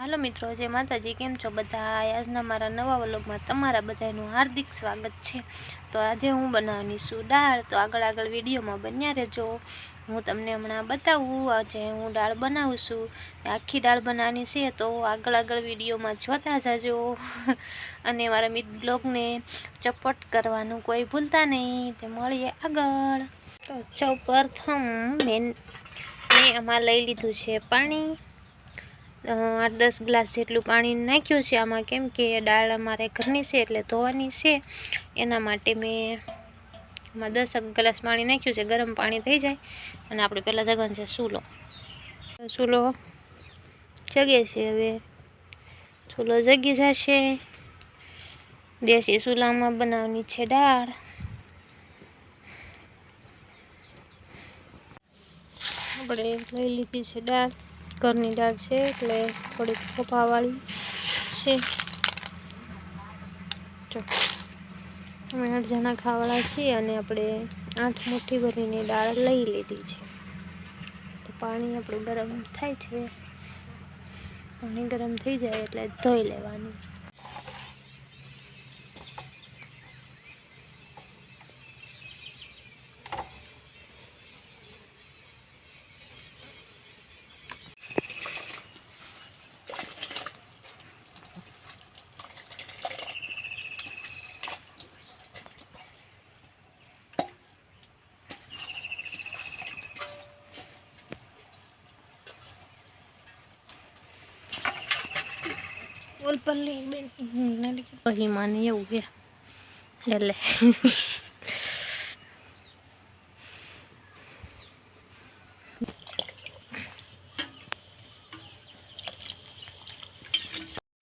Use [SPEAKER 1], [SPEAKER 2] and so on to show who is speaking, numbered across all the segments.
[SPEAKER 1] હાલો મિત્રો, જય માતાજી। કેમ છો બધા? આજના મારા નવા વ્લોગમાં તમારા બધાનું હાર્દિક સ્વાગત છે। તો આજે હું બનાવવાની છું દાળ। તો આગળ વિડીયોમાં બન્યા રહેજો। હું તમને હમણાં બતાવું આજે હું દાળ બનાવું છું। આખી દાળ બનાવવાની છે તો આગળ વિડીયોમાં જોતા જાજો અને મારા મિત બ્લોગને સપોર્ટ કરવાનું કોઈ ભૂલતા નહીં। તે મળીએ આગળ। તો સૌપ્રથમ મેં આમાં લઈ લીધું છે પાણી। 8-10 ગ્લાસ જેટલું પાણી નાખ્યું છે આમાં, કેમ કે દાળ અમારે ઘરની છે એટલે ધોવાની છે એના માટે મેં આમાં 10 ગ્લાસ પાણી નાખ્યું છે। ગરમ પાણી થઈ જાય અને આપણે પહેલાં જગવાનું છે ચૂલો જગે છે। હવે ચૂલો જગી જશે, દેશી ચૂલામાં બનાવવાની છે દાળ। આપણે લઈ લીધી છે દાળ, ઘરની દાળ છે એટલે થોડીક પપાવાળી છે। જો અમે 8 જણા ખાવાળા છીએ અને આપણે 8 મુઠ્ઠી ભરીને દાળ લઈ લીધી છે। તો પાણી આપણું ગરમ થાય છે, પાણી ગરમ થઈ જાય એટલે ધોઈ લેવાનું। ઓલ પર લઈ બેન પછી માને એવું છે એટલે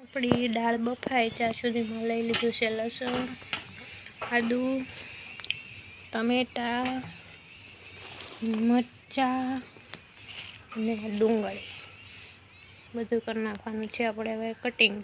[SPEAKER 1] આપણી દાળ બફાય ત્યાં સુધીમાં લઈ લીધું છે લસણ, આદુ, ટમેટા, મરચાં અને ડુંગળી બધું કરી નાખવાનું છે આપણે હવે કટિંગ।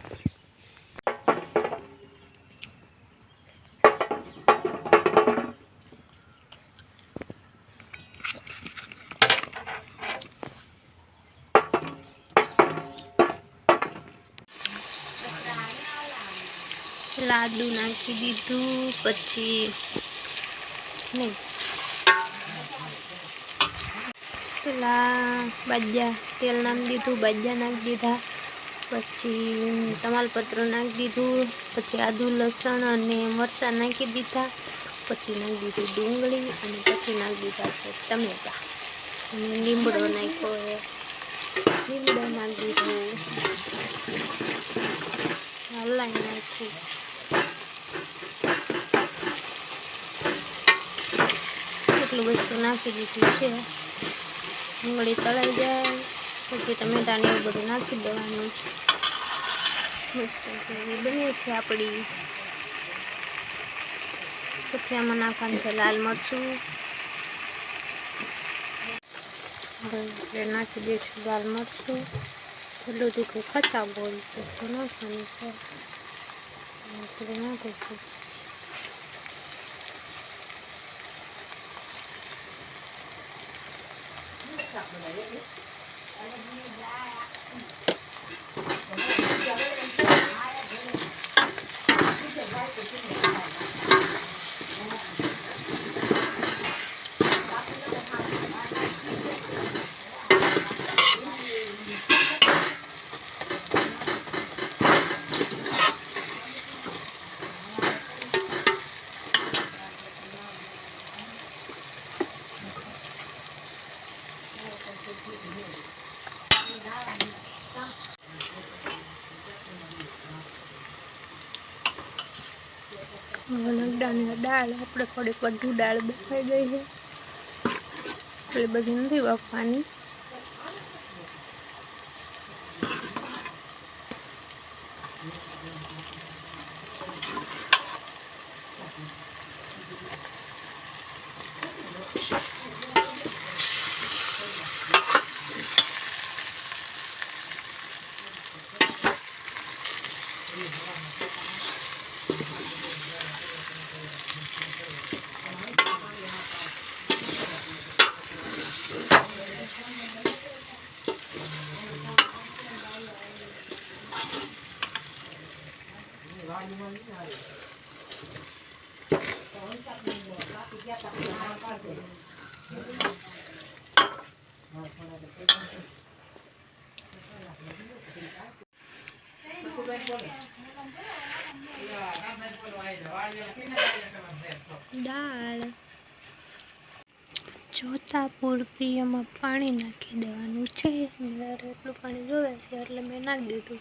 [SPEAKER 1] આદુ નાખી દીધું, પછી નહીં પેલા બાજ્યા તેલ નાખી દીધું, બાજ્યા નાખી દીધા, પછી તમાલપત્ર નાખી દીધું, પછી આદુ લસણ અને મરચાં નાખી દીધા, પછી નાખી દીધું ડુંગળી અને પછી નાખી દીધા છે ટમેટા અને લીમડો નાખ્યો, લીમડો નાખી દીધું, હલાઈ નાખ્યું। એટલું વસ્તુ નાખી દીધું છે। ડુંગળી તળાઈ જાય પછી ટમેટાને એવું બધું નાખી દેવાનું। મસ્ત બની છે આપણી। પછી આમાં નાખવાનું છે લાલ મરચું, હવે નાખી દઈશું લાલ મરચું। એટલું તીખું ખચાવ હોય તો નાખવાનું છે, નાખીશું। દાળ આપણે થોડીક વધુ દાળ બફાઈ ગઈ છે એટલે બધી નથી બફવાની। દાળ જોતા પૂરતી એમાં પાણી નાખી દેવાનું છે. મારે એટલું પાણી જોવે છે એટલે મેં નાખી દીધું.